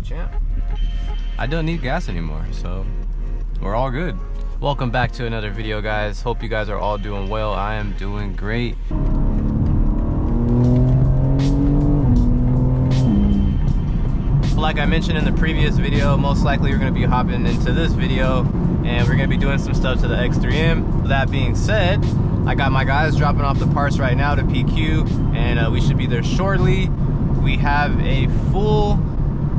champ. I don't need gas anymore, so we're all good. Welcome back to another video, guys. Hope you guys are all doing well. I am doing great. Like I mentioned in the previous video, most likely we're going to be hopping into this video and we're going to be doing some stuff to the X3M. That being said, I got my guys dropping off the parts right now to PQ, and we should be there shortly. We have a full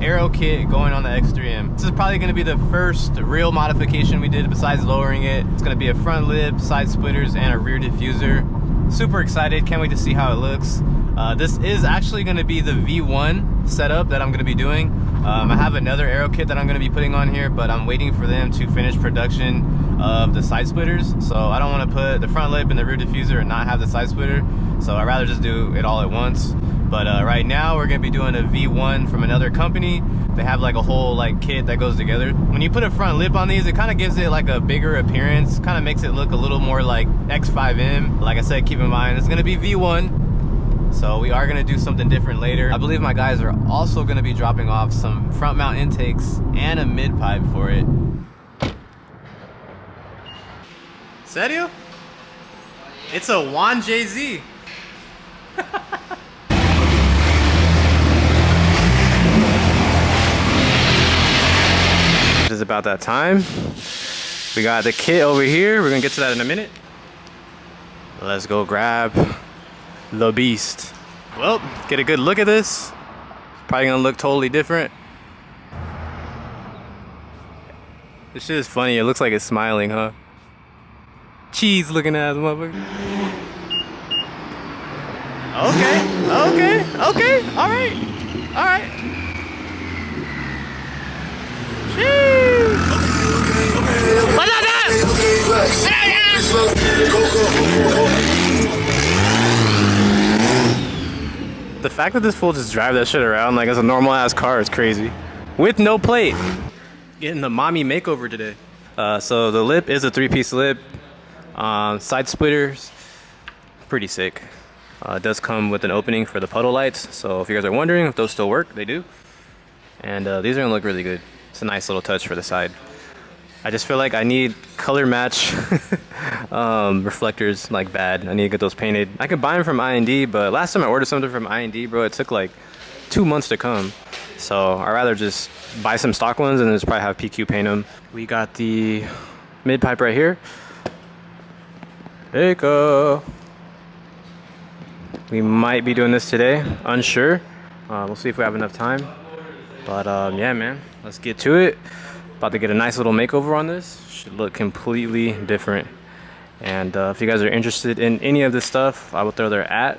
Aero kit going on the X3M. This is probably going to be the first real modification we did besides lowering it. It's going to be a front lip, side splitters, and a rear diffuser. Super excited, can't wait to see how it looks. This is actually going to be the V1 setup that I'm going to be doing. I have another Aero kit that I'm going to be putting on here, but I'm waiting for them to finish production of the side splitters. So I don't want to put the front lip and the rear diffuser and not have the side splitter. So I'd rather just do it all at once. But right now we're going to be doing a V1 from another company. They have like a whole like kit that goes together. When you put a front lip on these, it kind of gives it like a bigger appearance, kind of makes it look a little more like X3M. Like I said, keep in mind it's going to be V1. So we are going to do something different later. I believe my guys are also going to be dropping off some front mount intakes and a mid pipe for it. Serio? It's a Juan JZ. It is about that time. We got the kit over here. We're going to get to that in a minute. Let's go grab the beast. Well, get a good look at this. Probably gonna look totally different. This shit is funny. It looks like it's smiling, huh? Cheese looking ass motherfucker. Okay. All right. Cheese. What's up, Dad? The fact that this fool just drive that shit around like it's a normal ass car is crazy. With no plate. Getting the mommy makeover today. So the lip is a 3-piece lip. Side splitters, pretty sick. It does come with an opening for the puddle lights. So if you guys are wondering if those still work, they do. And these are gonna look really good. It's a nice little touch for the side. I just feel like I need color match reflectors like bad. I need to get those painted. I could buy them from I&D, but last time I ordered something from I&D, bro, it took like 2 months to come. So I'd rather just buy some stock ones and just probably have PQ paint them. We got the mid pipe right here. There you go. We might be doing this today, unsure. We'll see if we have enough time. But yeah, man, let's get to it. About to get a nice little makeover on this. Should look completely different. And if you guys are interested in any of this stuff, I will throw their @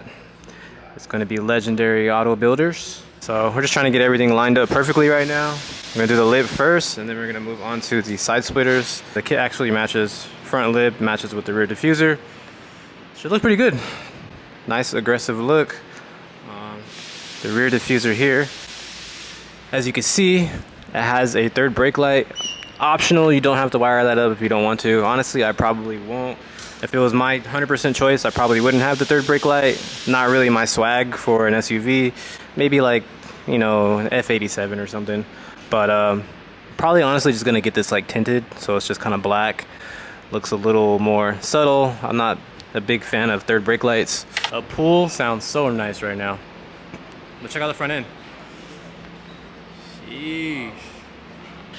It's going to be Legendary Auto Builders. So we're just trying to get everything lined up perfectly right now. We're going to do the lip first, and then we're going to move on to the side splitters. The kit actually matches front lip, matches with the rear diffuser. Should look pretty good. Nice aggressive look. The rear diffuser here, as you can see, it has a third brake light. Optional, you don't have to wire that up if you don't want to. Honestly, I probably won't. If it was my 100% choice, I probably wouldn't have the third brake light. Not really my swag for an SUV. Maybe like, you know, an F87 or something. But probably honestly just gonna get this like tinted, so it's just kind of black. Looks a little more subtle. I'm not a big fan of third brake lights. A pool sounds so nice right now. Let's check out the front end. Sheesh.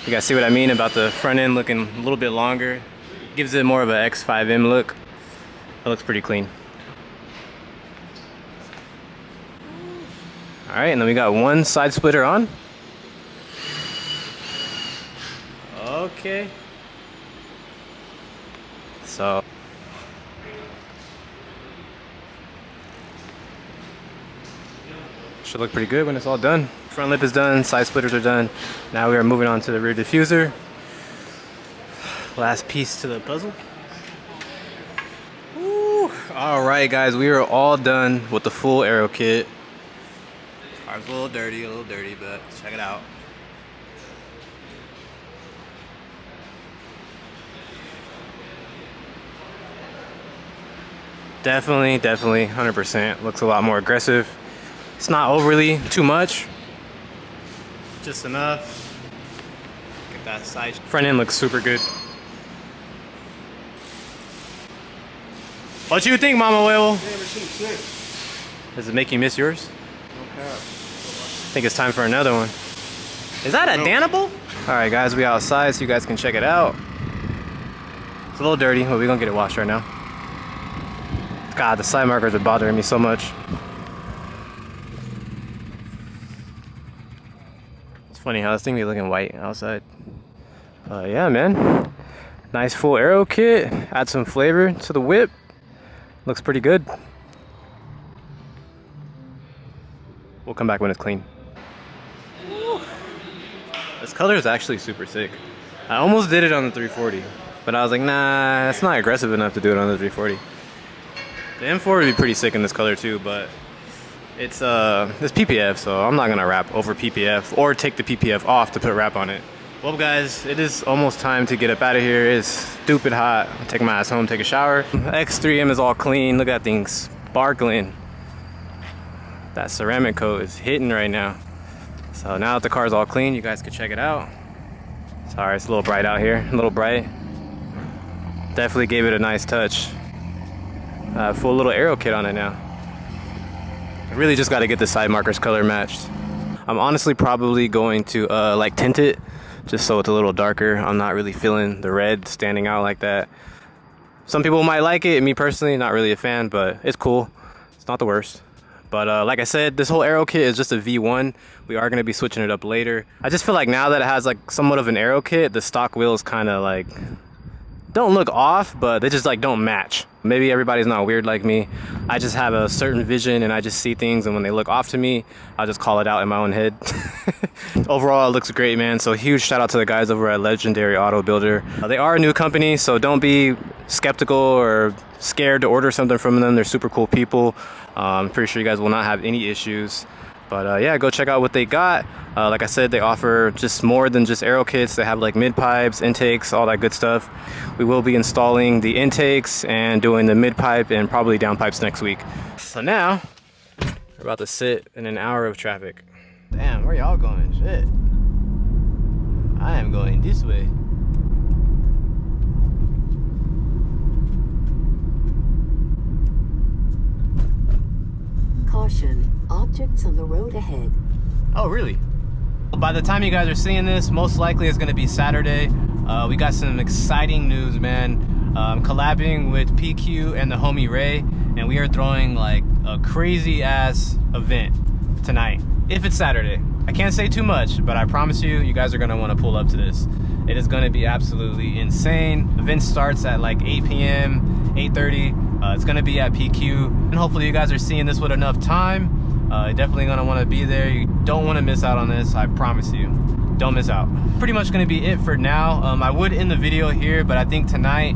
You guys see what I mean about the front end looking a little bit longer? Gives it more of an X3M look. It looks pretty clean. All right, and then we got one side splitter on. Okay. So. Should look pretty good when it's all done. Front lip is done, side splitters are done. Now we are moving on to the rear diffuser. Last piece to the puzzle. Woo. All right, guys, we are all done with the full Aero kit. Car's a little dirty, but check it out. Definitely, 100%. Looks a lot more aggressive. It's not overly too much. just enough. Get that side. Front end looks super good. What you think, Mama Huevo? Does it make you miss yours? I think it's time for another one. Is that a Danable? Alright guys, we outside so you guys can check it out. It's a little dirty, but we're gonna get it washed right now. God, the side markers are bothering me so much. It's funny how this thing be looking white outside. Yeah, man. Nice full Aero kit. Add some flavor to the whip. Looks pretty good. We'll come back when it's clean. Woo. This color is actually super sick. I almost did it on the 340, but I was like, nah, that's not aggressive enough to do it on the 340. The M4 would be pretty sick in this color too, but it's PPF, so I'm not gonna wrap over PPF or take the PPF off to put wrap on it. Well guys, it is almost time to get up out of here. It's stupid hot. I'm taking my ass home, take a shower. X3M is all clean. Look at that thing sparkling. That ceramic coat is hitting right now. So now that the car's all clean, you guys can check it out. Sorry, it's a little bright out here, a little bright. Definitely gave it a nice touch. Full little Aero kit on it now. I really just got to get the side markers color matched. I'm honestly probably going to like tint it just so it's a little darker. I'm not really feeling the red standing out like that. Some people might like it. Me personally, not really a fan, but it's cool. It's not the worst. But like I said, this whole Aero kit is just a V1. We are going to be switching it up later. I just feel like now that it has like somewhat of an Aero kit, the stock wheels kind of like don't look off, but they just like don't match. Maybe everybody's not weird like me. I just have a certain vision and I just see things, and when they look off to me, I'll just call it out in my own head. Overall, it looks great, man. So huge shout out to the guys over at Legendary Auto Builder. They are a new company, so don't be skeptical or scared to order something from them. They're super cool people. I'm pretty sure you guys will not have any issues. But yeah, go check out what they got. Like I said, they offer just more than just Aero kits. They have like mid pipes, intakes, all that good stuff. We will be installing the intakes and doing the mid pipe and probably down pipes next week. So now we're about to sit in an hour of traffic. Damn, where y'all going? Shit. I am going this way. Caution, objects on the road ahead. Oh, really? By the time you guys are seeing this, most likely it's going to be Saturday. We got some exciting news, man. Collabing with PQ and the homie Ray, and we are throwing like a crazy ass event tonight. If it's Saturday. I can't say too much, but I promise you, you guys are going to want to pull up to this. It is going to be absolutely insane. The event starts at like 8 p.m., 8:30. It's going to be at PQ, and hopefully you guys are seeing this with enough time. Definitely going to want to be there. You don't want to miss out on this, I promise you. Don't miss out. Pretty much going to be it for now. I would end the video here, but I think tonight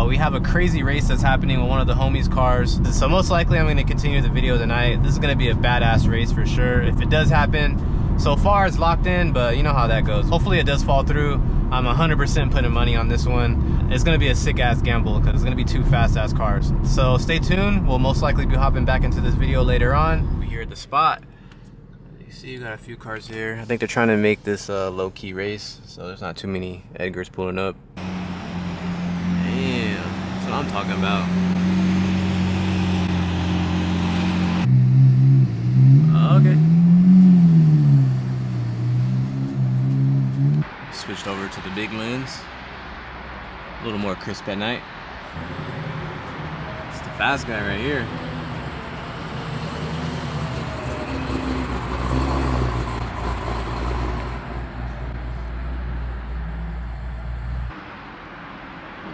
we have a crazy race that's happening with one of the homies' cars. So most likely I'm going to continue the video tonight. This is going to be a badass race for sure. If it does happen, so far it's locked in, but you know how that goes. Hopefully it does fall through. I'm 100% putting money on this one. It's going to be a sick ass gamble because it's going to be two fast ass cars. So stay tuned. We'll most likely be hopping back into this video later on. We're here at the spot. You see, you got a few cars here. I think they're trying to make this a low-key race, so there's not too many Edgars pulling up. Damn, that's what I'm talking about. Okay. Switched over to the big lens. A little more crisp at night. It's the fast guy right here.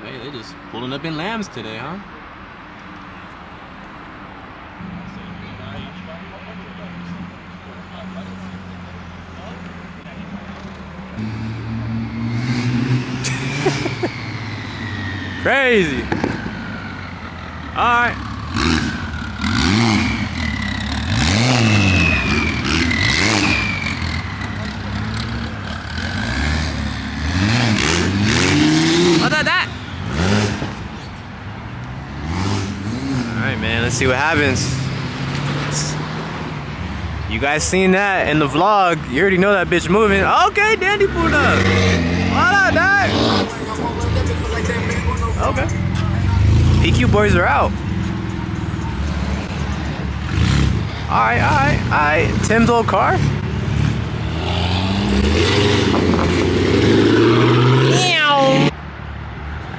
Hey, they just pulling up in lambs today, huh? Crazy. All right. What about that? All right, man. Let's see what happens. You guys seen that in the vlog. You already know that bitch moving. Okay, Dandy pulled up. What up, dog? Okay. PQ boys are out. Alright. Tim's old car.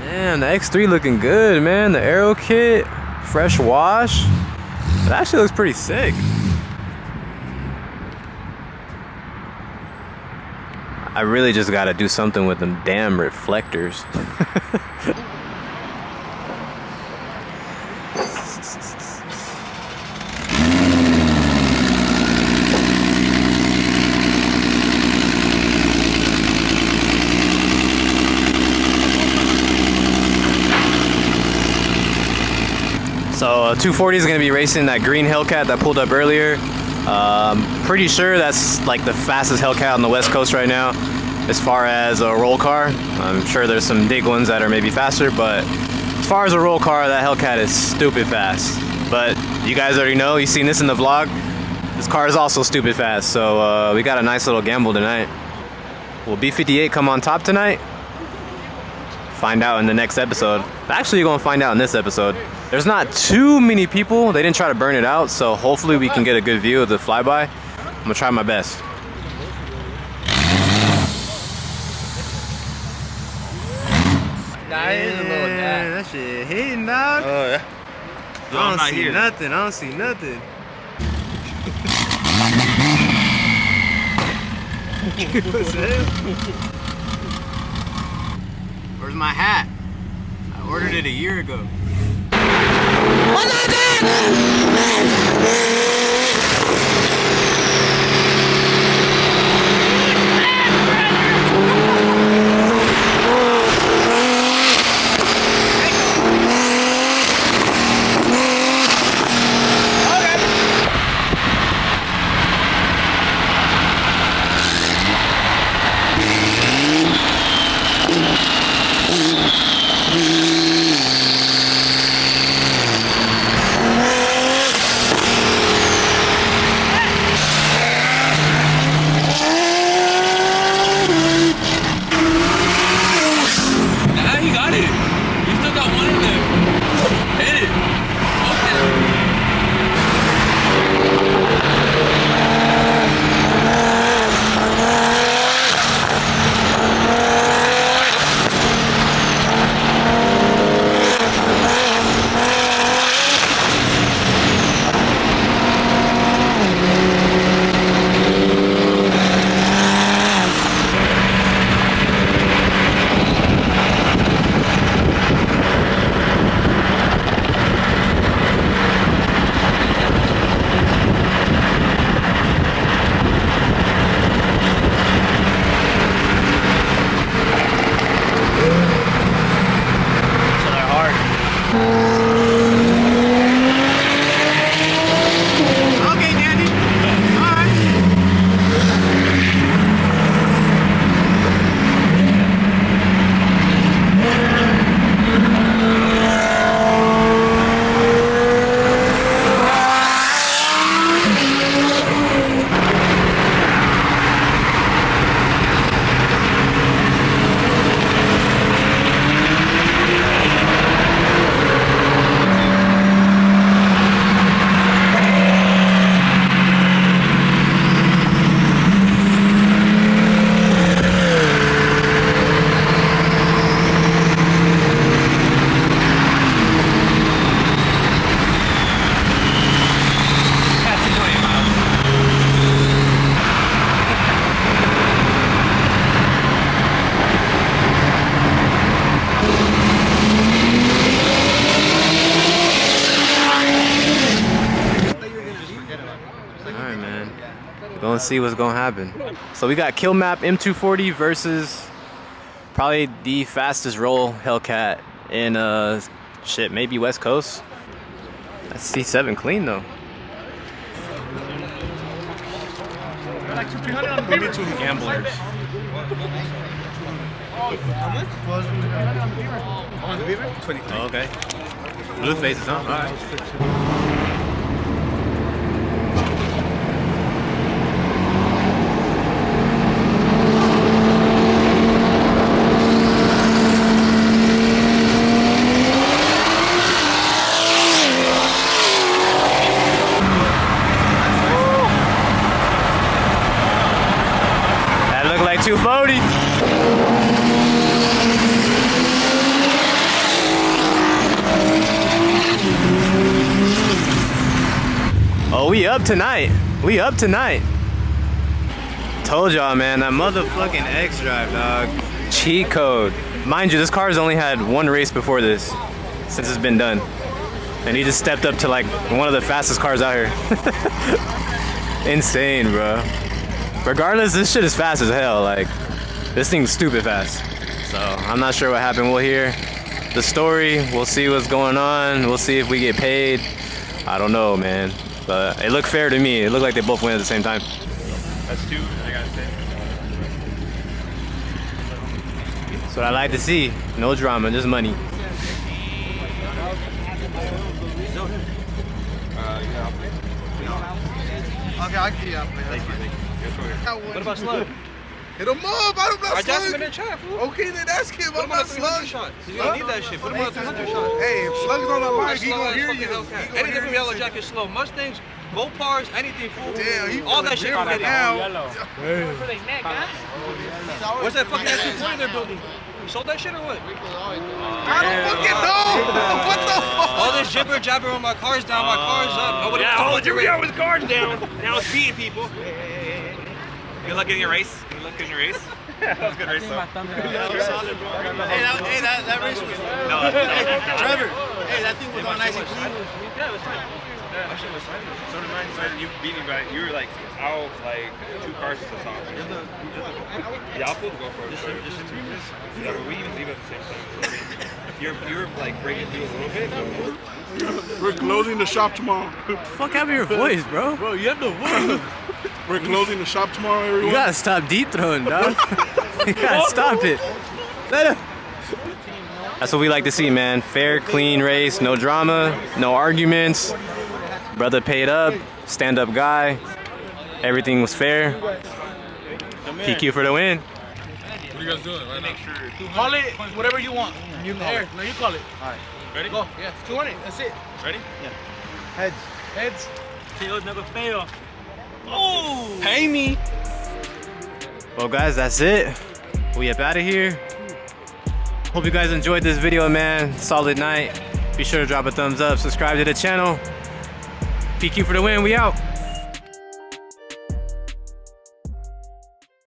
Man, the X3 looking good, man. The Aero kit, fresh wash. It actually looks pretty sick. I really just gotta do something with them damn reflectors. So 240 is gonna be racing that green Hellcat that pulled up earlier. Pretty sure that's like the fastest Hellcat on the West Coast right now as far as a roll car. I'm sure there's some big ones that are maybe faster, but as far as a roll car, that Hellcat is stupid fast. But you guys already know, you've seen this in the vlog, this car is also stupid fast. So we got a nice little gamble tonight. Will B58 come on top tonight? Find out in the next episode. Actually, you're gonna find out in this episode. There's not too many people. They didn't try to burn it out, so hopefully we can get a good view of the flyby. I'm gonna try my best. Nah, it is a little that shit hitting, dog. Oh, yeah. I don't see nothing. I don't see nothing. What's that? Where's my hat? I ordered it a year ago. Gonna see what's gonna happen. So we got kill map M240 versus probably the fastest roll Hellcat in shit, maybe West Coast. That's C7 clean though. Gamblers. Oh, okay. Blue faces, huh? Alright. like 240. Oh, we up tonight. We up tonight. Told y'all, man, that motherfucking X drive, dog. Cheat code. Mind you, this car's only had one race before this, since it's been done. And he just stepped up to like one of the fastest cars out here. Insane, bro. Regardless, this shit is fast as hell. Like, this thing's stupid fast. So I'm not sure what happened. We'll hear the story. We'll see what's going on. We'll see if we get paid. I don't know, man. But it looked fair to me. It looked like they both went at the same time. That's 2, I gotta say. That's what I like to see. No drama, just money. Okay, I can get out, man. Thank you. What about Slug? Hit him up. I'm not I just him in Slug. the chat, fool. Okay, then ask him. Put I'm him on a not 300 Slug. shot. You don't need that shit. Put him on a 300 shot. Hey, if Slug's on the mic, he Slug gonna is hear fucking you. Hellcat. Anything from Yellow Jacket slow. Mustangs, Gold Pars, anything, fool. Damn, he all that shit from right now. now. What's that fucking M240 they're building? You sold that shit or what? I don't fucking know. What the fuck? All this jibber jabber on my car's down, my car's up. Nobody told you. Yeah, with cars down. Now it's beating people. Good luck in your race. Good luck in your race. That was a good race, though. Hey, that race was. No, Trevor, hey, that thing was all nice and clean. Yeah, it was fine. My shit was fine. So did mine. But you beat me by, you were like out like 2 cars to the top. Yeah, I'll pull the GoPro. Just yeah, but we even leave at the same time. So, I mean, you're like breaking through a little bit. We're closing the shop tomorrow. Fuck out of your voice, bro. Bro, you have the voice. We're closing the shop tomorrow, everyone. You gotta stop deep throwing, dog. You gotta stop it. That's what we like to see, man. Fair, clean race, no drama, no arguments. Brother paid up, stand-up guy. Everything was fair. PQ for the win. What are you guys doing right now? Call it whatever you want. You call it. No, you call it. All right. Ready? Go. Yeah, 200. That's it. Ready? Yeah. Heads. Heads. Tails never fail. Oh! Pay me. Well, guys, that's it. We up out of here. Hope you guys enjoyed this video, man. Solid night. Be sure to drop a thumbs up, subscribe to the channel. PQ for the win. We out.